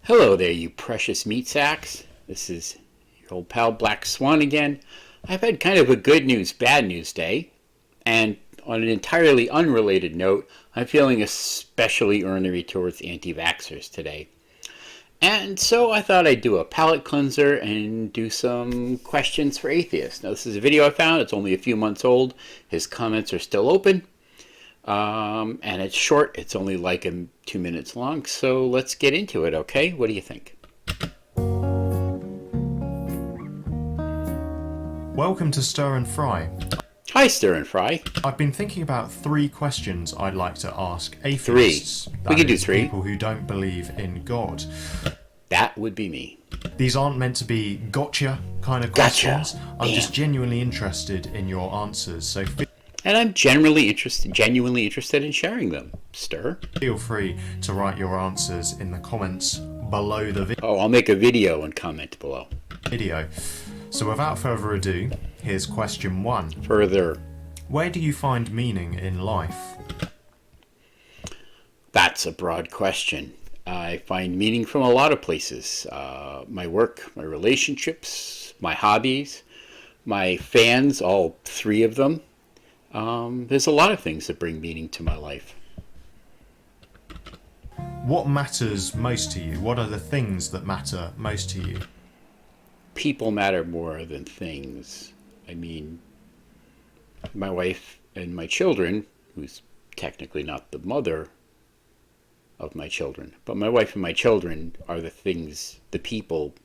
Hello there, you precious meat sacks. This is your old pal Black Swan again. I've had kind of a good news, bad news day. And on an entirely unrelated note, I'm feeling especially ornery towards anti-vaxxers today. And so I thought I'd do a palate cleanser and do some questions for atheists. Now, this is a video I found. It's only a few months old. His comments are still open. And it's short. It's only like 2 minutes long. So let's get into it, okay? What do you think? Welcome to Stirandfry. Hi, Stirandfry. I've been thinking about 3 questions I'd like to ask atheists. 3. We can do 3. People who don't believe in God. That would be me. These aren't meant to be gotcha kind of questions. Gotcha. I'm Bam. just genuinely interested in your answers, so And I'm genuinely interested in sharing them, Stir. feel free to write your answers in the comments below the Oh, I'll make a video and comment below. video. So without further ado, here's question 1. Further, Where do you find meaning in life? that's a broad question. I find meaning from a lot of places. My work, my relationships, my hobbies, my fans, all 3 of them. There's a lot of things that bring meaning to my life. What matters most to you? What are the things that matter most to you? People matter more than things. I mean, my wife and my children, who's technically not the mother of my children, but my wife and my children are the things, the people,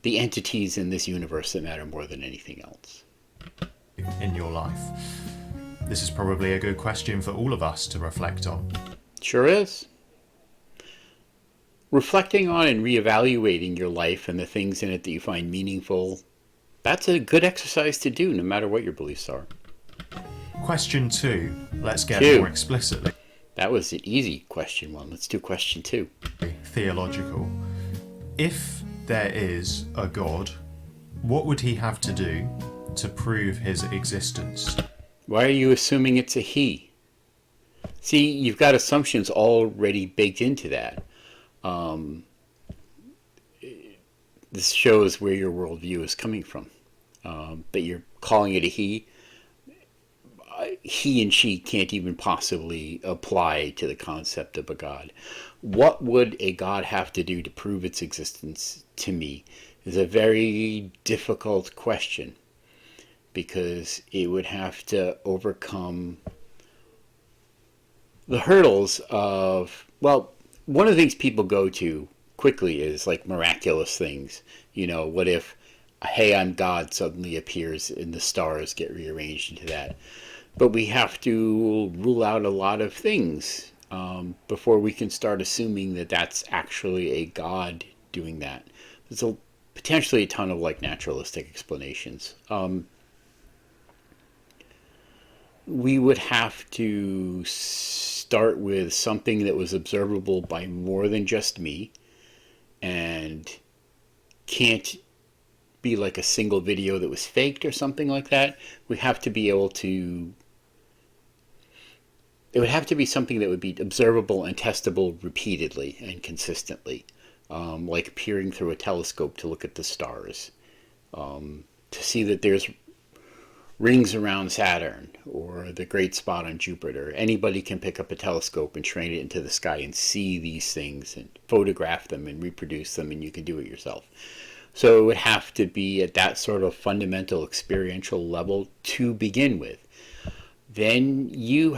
the entities in this universe that matter more than anything else. In your life? This is probably a good question for all of us to reflect on. Sure is. Reflecting on and reevaluating your life and the things in it that you find meaningful, that's a good exercise to do no matter what your beliefs are. Question 2. Let's get 2. more explicitly That was an easy question 1. Let's do question 2. theological. If there is a God, what would he have to do to prove his existence? Why are you assuming it's a he? See, you've got assumptions already baked into that. This shows where your worldview is coming from. That you're calling it a he. He and she can't even possibly apply to the concept of a God. What would a God have to do to prove its existence to me is a very difficult question, because it would have to overcome the hurdles of, well, one of the things people go to quickly is like miraculous things. You know, what if, hey, I'm God suddenly appears and the stars get rearranged into that? But we have to rule out a lot of things before we can start assuming that that's actually a God doing that. There's potentially a ton of like naturalistic explanations. We would have to start with something that was observable by more than just me and can't be like a single video that was faked or something like that. We have to be able to, it would have to be something that would be observable and testable repeatedly and consistently, like peering through a telescope to look at the stars, to see that there's rings around Saturn or the great spot on Jupiter. Anybody can pick up a telescope and train it into the sky and see these things and photograph them and reproduce them, and you can do it yourself. So it would have to be at that sort of fundamental experiential level to begin with. Then you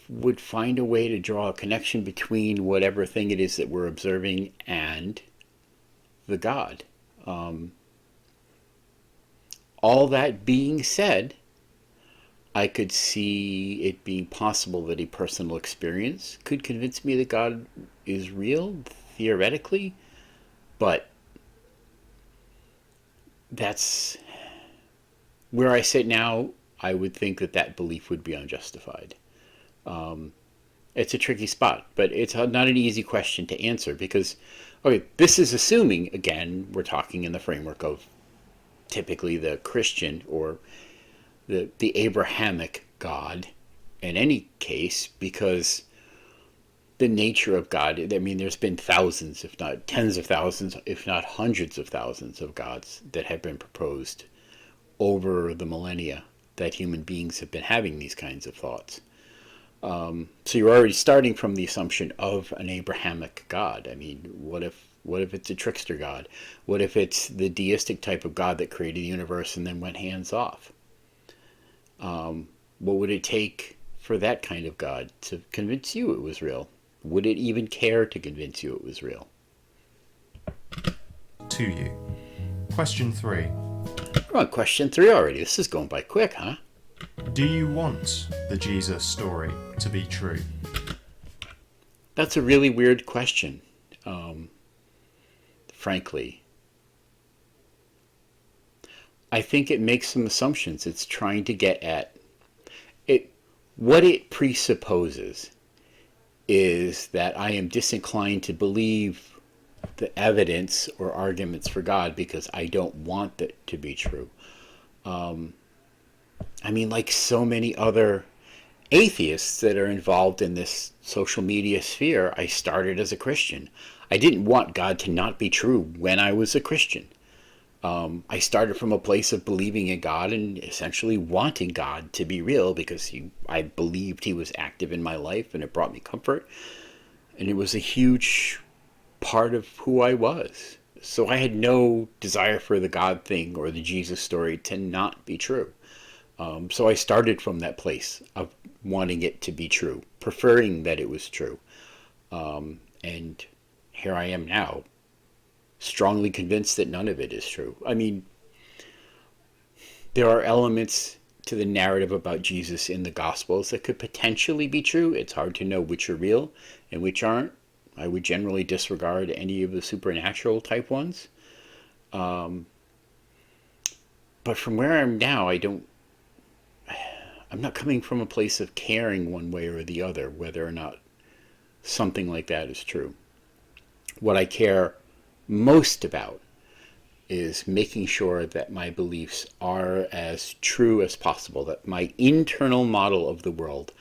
would find a way to draw a connection between whatever thing it is that we're observing and the God. All that being said, I could see it being possible that a personal experience could convince me that God is real, theoretically, but that's where I sit now. I would think that that belief would be unjustified. It's a tricky spot, but it's not an easy question to answer because, okay, this is assuming, again, we're talking in the framework of typically the Christian or the Abrahamic God in any case, because the nature of God. I mean, there's been thousands, if not tens of thousands, if not hundreds of thousands of gods that have been proposed over the millennia that human beings have been having these kinds of thoughts. So you're already starting from the assumption of an Abrahamic God. I mean, what if it's a trickster God? What if it's the deistic type of God that created the universe and then went hands off? What would it take for that kind of God to convince you it was real? Would it even care to convince you it was real? To you. Question 3. We're on question 3 already. This is going by quick, huh? Do you want the Jesus story to be true? That's a really weird question, frankly. I think it makes some assumptions. It's trying to get at it. What it presupposes is that I am disinclined to believe the evidence or arguments for God because I don't want it to be true. I mean, like so many other atheists that are involved in this social media sphere, I started as a Christian. I didn't want God to not be true when I was a Christian. I started from a place of believing in God and essentially wanting God to be real because I believed he was active in my life and it brought me comfort. And it was a huge part of who I was. So I had no desire for the God thing or the Jesus story to not be true. So I started from that place of wanting it to be true, preferring that it was true. And here I am now, strongly convinced that none of it is true. I mean, there are elements to the narrative about Jesus in the Gospels that could potentially be true. It's hard to know which are real and which aren't. I would generally disregard any of the supernatural type ones. But from where I am now, I'm not coming from a place of caring one way or the other whether or not something like that is true. What I care most about is making sure that my beliefs are as true as possible, that my internal model of the world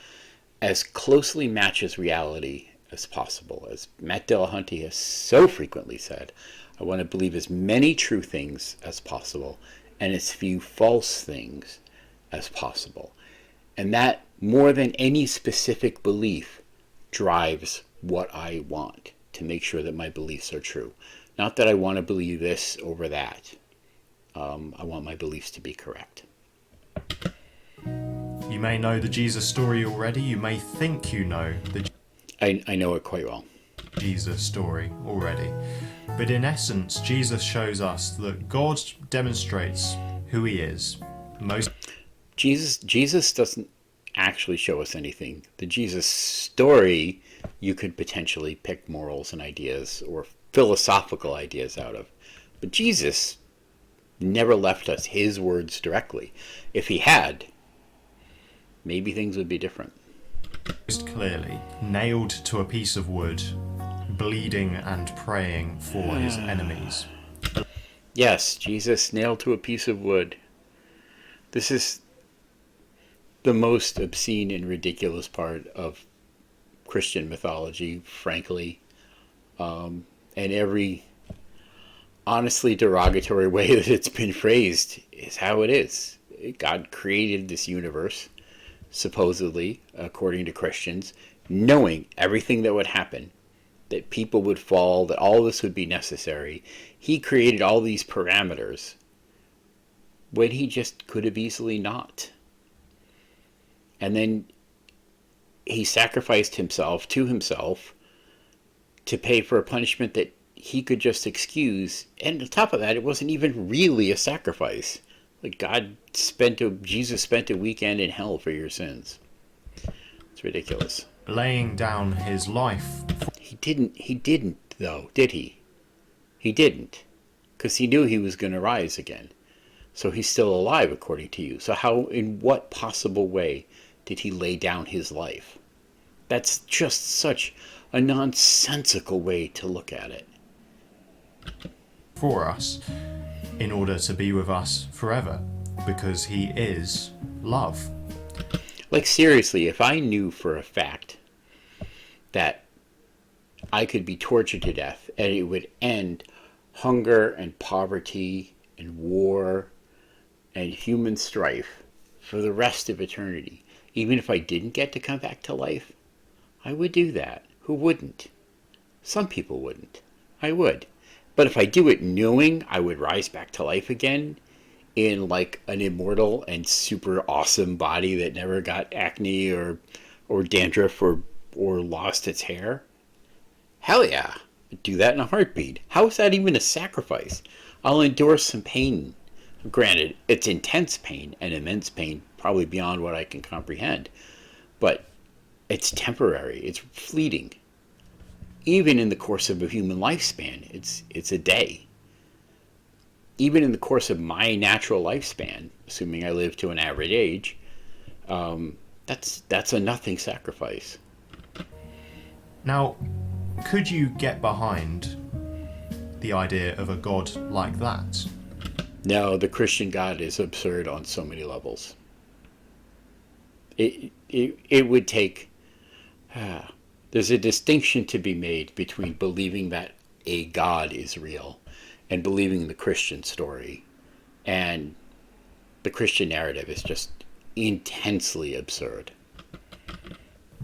as closely matches reality as possible. As Matt Dillahunty has so frequently said, I want to believe as many true things as possible and as few false things as possible. And that, more than any specific belief, drives what I want to make sure that my beliefs are true. Not that I want to believe this over that. I want my beliefs to be correct. You may know the Jesus story already. You may think you know the I know it quite well. Jesus story already. But in essence, Jesus shows us that God demonstrates who he is. Jesus doesn't actually show us anything. The Jesus story, you could potentially pick morals and ideas or philosophical ideas out of. But Jesus never left us his words directly. If he had, maybe things would be different. Most clearly, nailed to a piece of wood, bleeding and praying for his enemies. Yes, Jesus nailed to a piece of wood. This is the most obscene and ridiculous part of Christian mythology, frankly. And every honestly derogatory way that it's been phrased is how it is. God created this universe, supposedly, according to Christians, knowing everything that would happen, that people would fall, that all this would be necessary. He created all these parameters when he just could have easily not. And then he sacrificed himself to himself to pay for a punishment that he could just excuse. And on top of that, it wasn't even really a sacrifice. Like Jesus spent a weekend in hell for your sins. It's ridiculous. Laying down his life. He didn't though, did he? He didn't. Because he knew he was going to rise again. So he's still alive according to you. So in what possible way did he lay down his life? That's just such a nonsensical way to look at it. For us, in order to be with us forever, because he is love. Like seriously, if I knew for a fact that I could be tortured to death and it would end hunger and poverty and war and human strife for the rest of eternity. Even if I didn't get to come back to life, I would do that. Who wouldn't? Some people wouldn't. I would. But if I do it knowing I would rise back to life again in like an immortal and super awesome body that never got acne or dandruff or lost its hair, hell yeah. I'd do that in a heartbeat. How is that even a sacrifice? I'll endure some pain. Granted, it's intense pain and immense pain, probably beyond what I can comprehend. But it's temporary. It's fleeting. Even in the course of a human lifespan, it's a day. Even in the course of my natural lifespan, assuming I live to an average age, that's a nothing sacrifice. Now, could you get behind the idea of a God like that? No, the Christian God is absurd on so many levels. It would take. There's a distinction to be made between believing that a God is real and believing the Christian story. And the Christian narrative is just intensely absurd.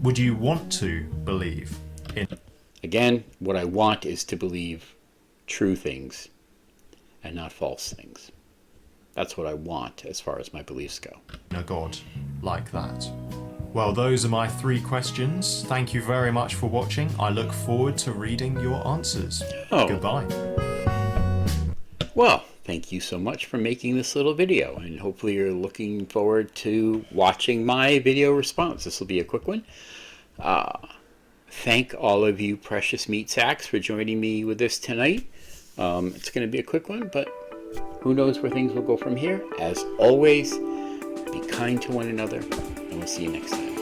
Would you want to believe in? Again, what I want is to believe true things and not false things. That's what I want as far as my beliefs go. A God like that? Well, those are my 3 questions. Thank you very much for watching. I look forward to reading your answers. Oh. Goodbye. Well, thank you so much for making this little video, and hopefully you're looking forward to watching my video response. This will be a quick one. Thank all of you precious meat sacks for joining me with this tonight. It's going to be a quick one, but who knows where things will go from here. As always, be kind to one another, and we'll see you next time.